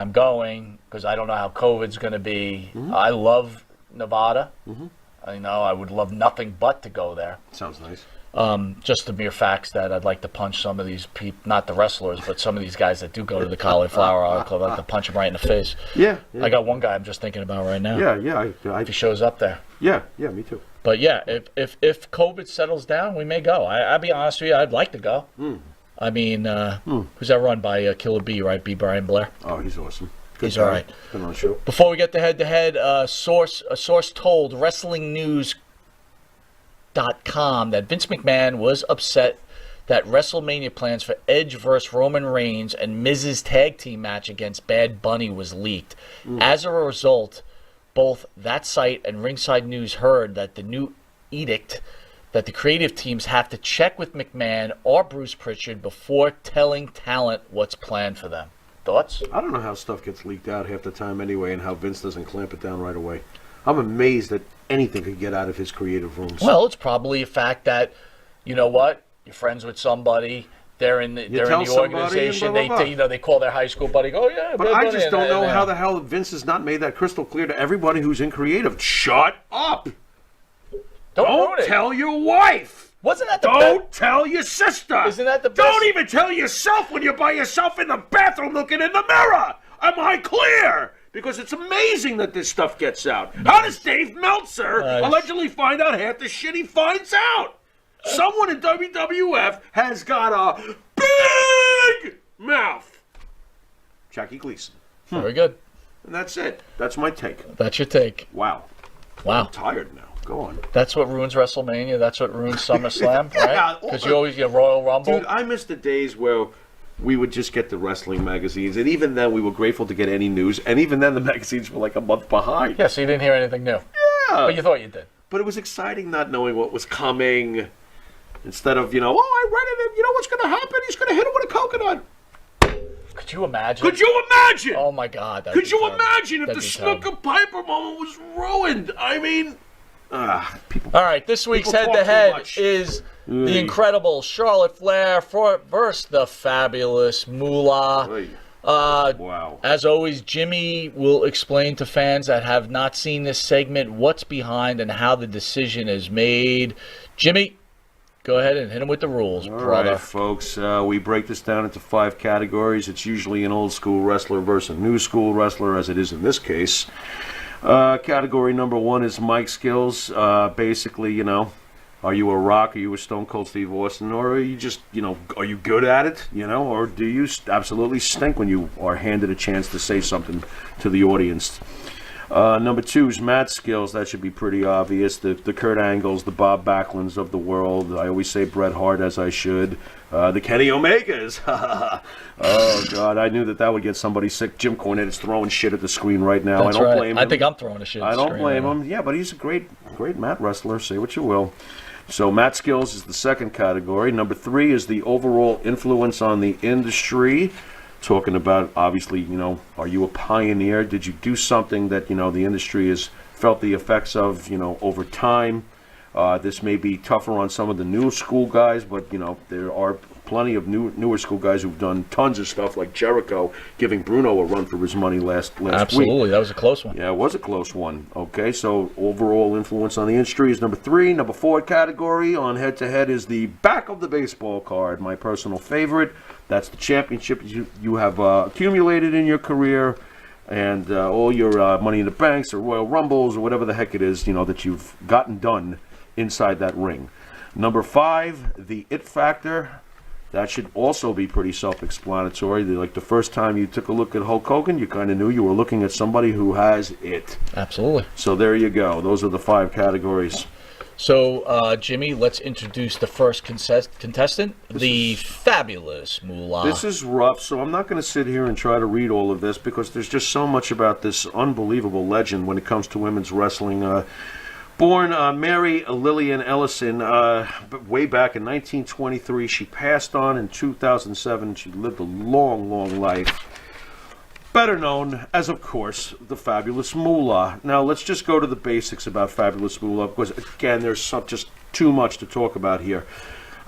I'm going because I don't know how COVID's going to be. I love Nevada. I would love nothing but to go there. Sounds nice. Just the mere facts that I'd like to punch some of these people, not the wrestlers, but some of these guys that do go to the Cauliflower Club. I'd like to punch them right in the face. Yeah. I got one guy I'm just thinking about right now. Yeah. If he shows up there. Yeah, me too. But yeah, if COVID settles down, we may go. I'll be honest with you, I'd like to go. I mean, who's that run by Killer B, right? B. Brian Blair. Oh, he's awesome. He's all right. Been on the show. Before we get to head-to-head, a source told WrestlingNews.com that Vince McMahon was upset that WrestleMania plans for Edge vs. Roman Reigns and Miz's tag team match against Bad Bunny was leaked. As a result, both that site and Ringside News heard that the new edict that the creative teams have to check with McMahon or Bruce Pritchard before telling talent what's planned for them. Thoughts? I don't know how stuff gets leaked out half the time anyway, and how Vince doesn't clamp it down right away. I'm amazed that anything could get out of his creative rooms. Well, it's probably a fact that, you know what, you're friends with somebody, they're in the organization, blah, blah, blah. they call their high school buddy, go, yeah. But I just don't know how the hell Vince has not made that crystal clear to everybody who's in creative. Shut up! Don't tell your wife! Wasn't that the Don't tell your sister! Isn't that the best? Don't even tell yourself when you're by yourself in the bathroom looking in the mirror! Am I clear? Because it's amazing that this stuff gets out. How does Dave Meltzer allegedly find out half the shit he finds out? Someone in WWF has got a big mouth. Jackie Gleason. Very good. And that's it. That's my take. That's your take. Wow. Wow. I'm tired now. Go on. That's what ruins WrestleMania. That's what ruins SummerSlam, right? Because you always get Royal Rumble. Dude, I miss the days where we would just get the wrestling magazines, and even then we were grateful to get any news, and even then the magazines were like a month behind. Yeah, so you didn't hear anything new. Yeah. But you thought you did. But it was exciting not knowing what was coming, instead of, I read it, and you know what's going to happen? He's going to hit him with a coconut. Could you imagine? Could you imagine? Oh, my God. Could you imagine if the Snooker Piper moment was ruined? I mean... people. All right, this week's head-to-head is the incredible Charlotte Flair versus the fabulous Moolah. Wow. As always, Jimmy will explain to fans that have not seen this segment what's behind and how the decision is made. Jimmy, go ahead and hit him with the rules, brother. All right, folks. We break this down into 5 categories. It's usually an old-school wrestler versus a new-school wrestler, as it is in this case. Category number 1 is mic skills. Basically, are you a Rock? Are you a Stone Cold Steve Austin? Or are you just, are you good at it? Or do you absolutely stink when you are handed a chance to say something to the audience? Number 2 is mat skills. That should be pretty obvious. The Kurt Angles, the Bob Backlunds of the world. I always say Bret Hart, as I should. The Kenny Omegas. Oh, God, I knew that would get somebody sick. Jim Cornette is throwing shit at the screen right now. That's I don't blame him. I think I'm throwing a shit at the screen. I don't blame him. Yeah, but he's a great mat wrestler. Say what you will. So mat skills is the second category. Number 3 is the overall influence on the industry. Talking about, obviously, are you a pioneer? Did you do something that, the industry has felt the effects of, over time? This may be tougher on some of the new school guys, but, there are plenty of newer school guys who've done tons of stuff, like Jericho giving Bruno a run for his money last week. Absolutely, that was a close one. Yeah, it was a close one. Okay, so overall influence on the industry is number 3. Number 4 category on head-to-head is the back of the baseball card, my personal favorite. That's the championship you have accumulated in your career, and all your Money in the Banks or Royal Rumbles or whatever the heck it is, that you've gotten done inside that ring. Number 5, the it factor. That should also be pretty self-explanatory. Like the first time you took a look at Hulk Hogan, you kind of knew you were looking at somebody who has it. Absolutely. So there you go. Those are the 5 categories. So, Jimmy, let's introduce the first contestant, the fabulous Moolah. This is rough, so I'm not going to sit here and try to read all of this because there's just so much about this unbelievable legend when it comes to women's wrestling. Born Mary Lillian Ellison way back in 1923. She passed on in 2007. She lived a long, long life. Better known as, of course, the fabulous Moolah. Now, let's just go to the basics about fabulous Moolah because, again, there's just too much to talk about here.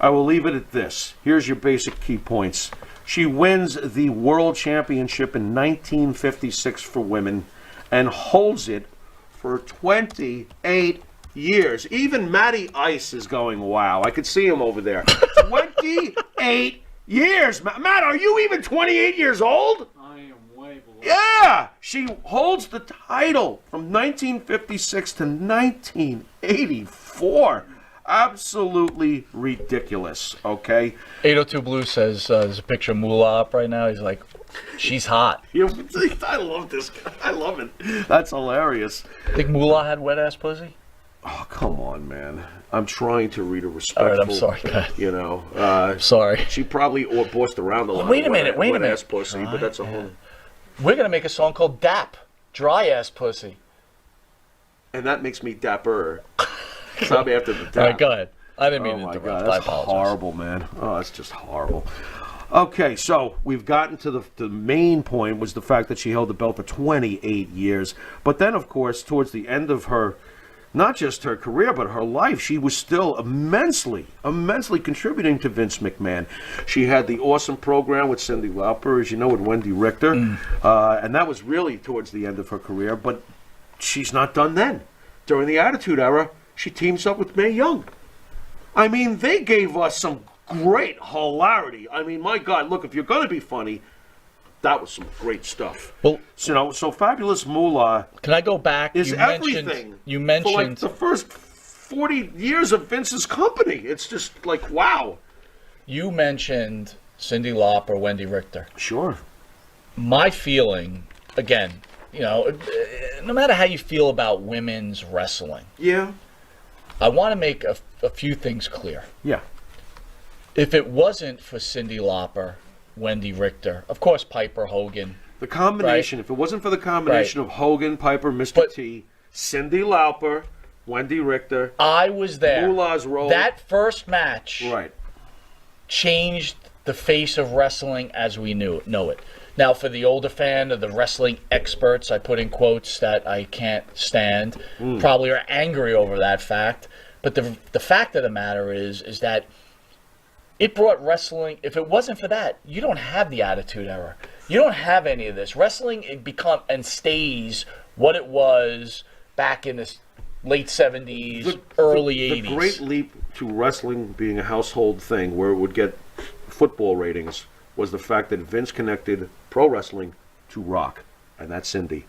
I will leave it at this. Here's your basic key points. She wins the World Championship in 1956 for women and holds it for 28 years. Even Matty Ice is going, wow. I could see him over there. 28 years. Matt, are you even 28 years old? I am way below. Yeah! She holds the title from 1956 to 1984. Absolutely ridiculous, okay? 802 Blue says there's a picture of Moolah up right now. He's like, she's hot. I love this guy. I love it. That's hilarious. Think Moolah had wet ass pussy? Oh, come on, man. I'm trying to read a respectful... All right, I'm sorry. Go ahead. You know. Sorry. She probably bossed around a lot. Wait a minute. Wet-ass pussy, but that's a whole... We're going to make a song called DAP, Dry Ass Pussy. And that makes me dapper. Stop after the dap. All right, go ahead. I didn't mean Oh, to my interrupt. God. I That's apologize. horrible, man. Oh, that's just horrible. Okay, so we've gotten to the main point was the fact that she held the belt for 28 years. But then, of course, towards the end of her, not just her career, but her life, she was still immensely contributing to Vince McMahon. She had the awesome program with Cyndi Lauper, as you know, with Wendy Richter. And that was really towards the end of her career. But she's not done then. During the Attitude Era, she teams up with Mae Young. I mean, they gave us some great hilarity. I mean, my God, look, if you're going to be funny, that was some great stuff. Well, so Fabulous Moolah can I go back? is You for mentioned like the first 40 years of Vince's company. It's just like, wow. You mentioned Cyndi Lauper, Wendy Richter. Sure. My feeling, again, you know, no matter how you feel about women's wrestling, Yeah. I want to make a few things clear. Yeah. If it wasn't for Cyndi Lauper, Wendy Richter, of course Piper, Hogan. The combination, if it wasn't for the combination of Hogan, Piper, Mr. But- T, Cyndi Lauper, Wendy Richter, I was there. Moolah's role. That first match Right. changed the face of wrestling as we know it. Now, for the older fan or the wrestling experts, I put in quotes that I can't stand, probably are angry over that fact. But the fact of the matter is that it brought wrestling. If it wasn't for that, you don't have the Attitude Era. You don't have any of this. Wrestling it stays what it was back in the late 70s, early 80s. The great leap to wrestling being a household thing where it would get football ratings was the fact that Vince connected pro wrestling to rock. And that's Cyndi.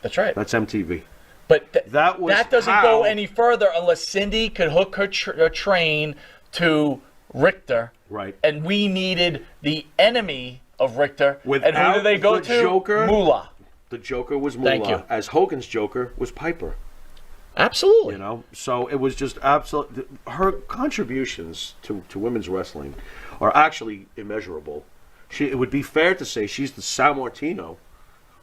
That's right. That's MTV. But That was doesn't how- go any further unless Cyndi could hook her train to Richter. Right. And we needed the enemy of Richter. and who Without do they go the to? Joker? Moolah. The Joker was Moolah. Thank you. As Hogan's Joker was Piper. Absolutely. You know, so it was just absolute. Her contributions to women's wrestling are actually immeasurable. It would be fair to say she's the San Martino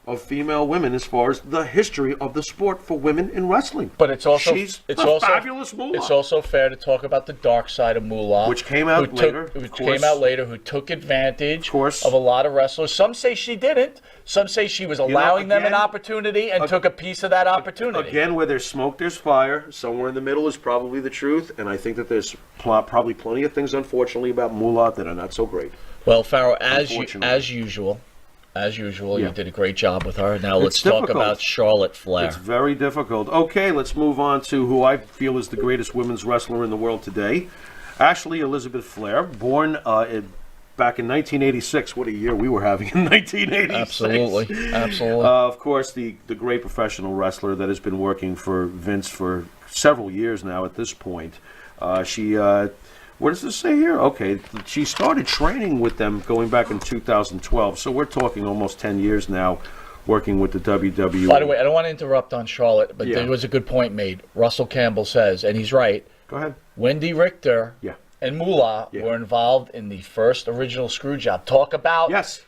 of female women as far as the history of the sport for women in wrestling. But it's also she's it's the also fabulous Moolah. It's also fair to talk about the dark side of Moolah, Which came out later, of course. Who took advantage Of course. of a lot of wrestlers. Some say she didn't. Some say she was allowing them an again- opportunity and took a piece of that opportunity. Again, where there's smoke, there's fire. Somewhere in the middle is probably the truth, and I think that there's probably plenty of things, unfortunately, about Moolah that are not so great. Well, Farrell, as Unfortunately. usual, Yeah. you did a great job with her. Now let's talk difficult. about Charlotte Flair. It's very difficult. Okay, let's move on to who I feel is the greatest women's wrestler in the world today. Ashley Elizabeth Flair, born back in 1986. What a year we were having in 1986. Absolutely. Of course, the great professional wrestler that has been working for Vince for several years now at this point. What does this say here? Okay, she started training with them going back in 2012. So we're talking almost 10 years now working with the WWE. By the way, I don't want to interrupt on Charlotte, but Yeah. there was a good point made. Russell Campbell says, and he's right, Go ahead. Wendy Richter Yeah. and Moolah Yeah. were involved in the first original Screwjob. Talk about Yes.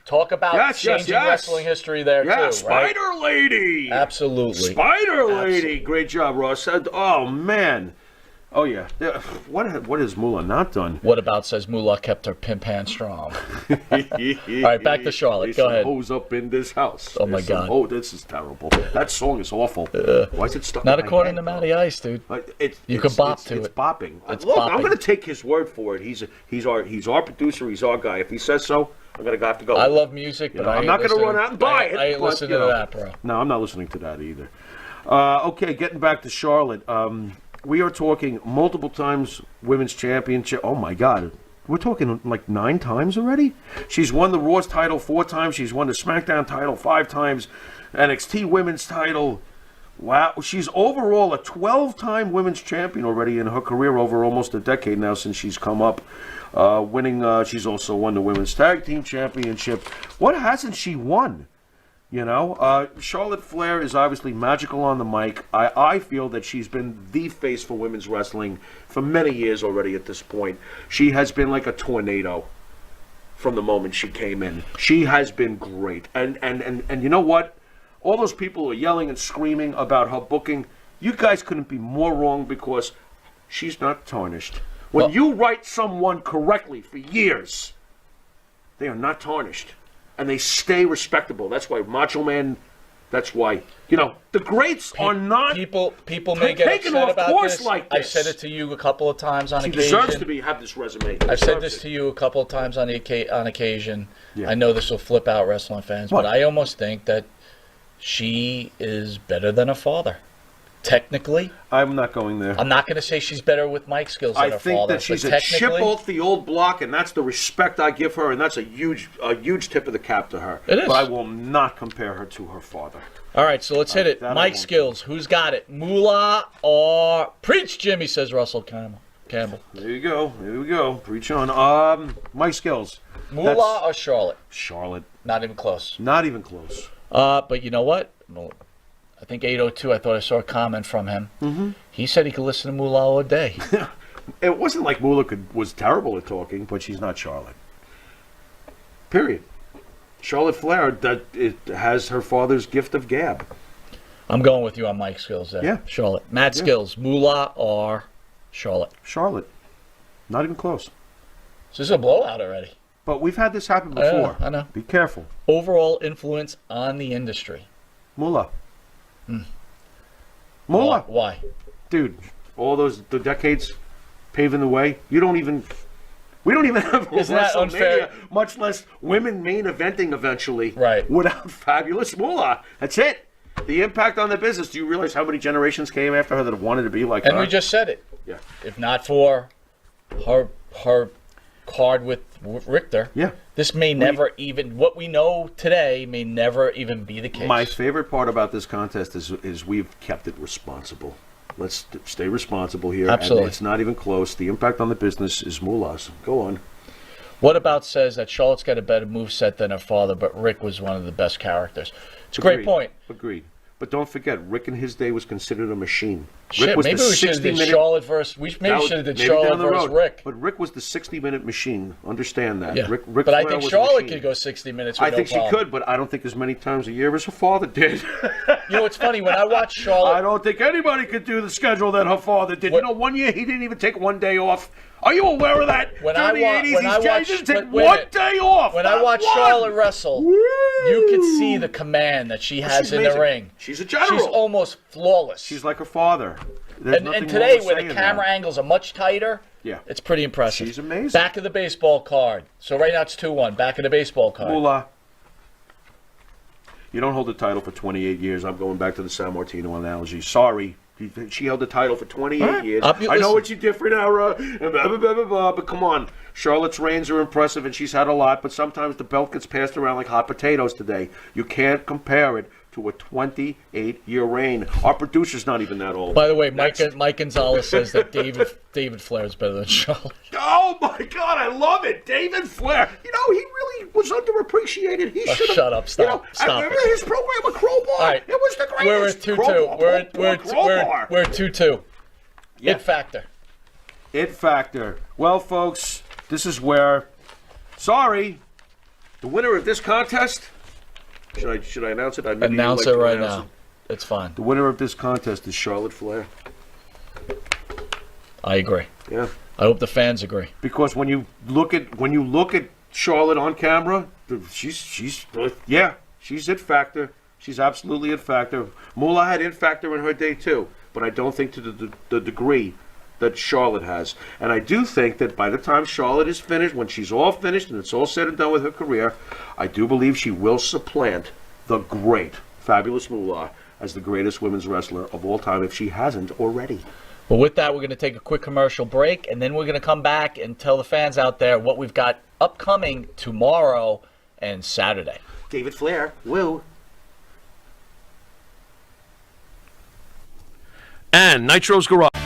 changing wrestling history there Yeah, too, right? Spider Lady. Absolutely. Spider Lady. Great job, Ross. Oh man. Oh yeah. What has Moolah not done? What about says Moolah kept her pimp hand strong? All right, back to Charlotte. Go ahead. Hose up in this house. Oh, my God. Oh, this is terrible. That song is awful. Why is it stuck? Not in my according head, to Matty Ice, dude. You can bop to it's it. bopping. It's Look, bopping. I'm going to take his word for it. He's our producer. He's our guy. If he says so, I'm gonna have to go. I love music, but I'm not going to run out and buy it. I ain't but, listening you know, to that, bro. No, I'm not listening to that either. Okay, getting back to Charlotte. We are talking multiple times women's championship. Oh, my God. We're talking like 9 times already? She's won the Raw's title 4 times. She's won the SmackDown title 5 times. NXT women's title. Wow. She's overall a 12-time women's champion already in her career, over almost a decade now since she's come up. Winning, she's also won the women's tag team championship. What hasn't she won? You know, Charlotte Flair is obviously magical on the mic. I feel that she's been the face for women's wrestling for many years already at this point. She has been like a tornado from the moment she came in. She has been great. And you know what? All those people are yelling and screaming about her booking. You guys couldn't be more wrong because she's not tarnished. When you write someone correctly for years, they are not tarnished. And they stay respectable. That's why Macho Man, that's why, you know, the greats are not people may get taken upset off about course this. like I this. said it to you a couple of times on She occasion. deserves to have this resume. I've said this to you a couple of times on occasion. Yeah. I know this will flip out wrestling fans, What? but I almost think that she is better than her father. Technically, I'm not going there. I'm not going to say she's better with mic skills than I her think father. that she's but a chip technically, off the old block, and that's the respect I give her, and that's a huge tip of the cap to her. It is. But I will not compare her to her father. All right, so let's hit it. that I Mic won't. skills. Who's got it? Moolah or Preach Jimmy, says Russell Campbell. There you go. There we go. Preach on. Mike Skills. Moolah or Charlotte? Charlotte. Not even close. Not even close. But you know what? Well, I think 802, I thought I saw a comment from him. Mm-hmm. He said he could listen to Moolah all day. It wasn't like Moolah was terrible at talking, but she's not Charlotte. Period. Charlotte Flair has her father's gift of gab. I'm going with you on mic skills there. Yeah. Charlotte. Matt skills. Moolah or Charlotte? Charlotte. Not even close. So this is a blowout already. But we've had this happen before. I know. Be careful. Overall influence on the industry. Moolah. Moolah. Why? Dude, all the decades paving the way. We don't even have a Isn't that WrestleMania, unfair? much less women main eventing eventually. Right. Without fabulous Moolah. That's it. The impact on the business. Do you realize how many generations came after her that have wanted to be like her? And we just said it. Yeah. If not for her card with Richter, Yeah. this may never even, what we know today may never even be the case. My favorite part about this contest is we've kept it responsible. Let's stay responsible here. Absolutely. And it's not even close. The impact on the business is Moolah's. Go on. What About says that Charlotte's got a better moveset than her father, but Rick was one of the best characters. It's a great Agreed. point. Agreed. But don't forget, Rick in his day was considered a machine. Shit, Rick was maybe the we should have did 60-minute Charlotte versus. Maybe should have did Charlotte down the versus road. Rick. But Rick was the 60-minute machine. Understand that. Yeah. Rick but I Flair think was a Charlotte machine. could go 60 minutes. With I no think she problem. could, but I don't think as many times a year as her father did. You know, it's funny when I watch Charlotte. I don't think anybody could do the schedule that her father did. What- You know, one year he didn't even take one day off. Are you aware of that? When During the 80s, he didn't take wait a one minute. day off. When I Not watch one. Charlotte wrestle, Woo! you can see the command that she has She's in amazing. the ring. She's a general. She's almost flawless. She's like her father. There's and nothing today, wrong with where the saying camera that. angles are much tighter, Yeah. it's pretty impressive. She's amazing. Back of the baseball card. So right now it's 2-1. Back of the baseball card. Moolah. You don't hold the title for 28 years. I'm going back to the San Martino analogy. Sorry. She held the title for 28 Right. years. Listen. I know it's a different era, blah, blah, blah, blah, blah, but come on. Charlotte's reigns are impressive, and she's had a lot, but sometimes the belt gets passed around like hot potatoes today. You can't compare it to a 28-year reign. Our producer's not even that old. By the way, Mike Gonzalez says that David Flair is better than Charlotte. Oh, my God, I love it. David Flair. You know, he really was underappreciated. He should have... shut up. Stop. You know, Stop I remember his program with Crowbar. All right. It was the greatest. We're at 2-2. Crowbar. We're at 2-2. Yeah. It factor. It factor. Well, folks, this is where... the winner of this contest... Should I announce it? Announce it right now. It's fine. The winner of this contest is Charlotte Flair. I agree. Yeah. I hope the fans agree. Because when you look at Charlotte on camera, she's it factor. She's absolutely it factor. Moolah had it factor in her day too, but I don't think to the degree that Charlotte has. And I do think that by the time Charlotte is finished, when she's all finished and it's all said and done with her career, I do believe she will supplant the great, fabulous Moolah as the greatest women's wrestler of all time if she hasn't already. Well, with that, we're going to take a quick commercial break, and then we're going to come back and tell the fans out there what we've got upcoming tomorrow and Saturday. David Flair, woo. And Nitro's Garage.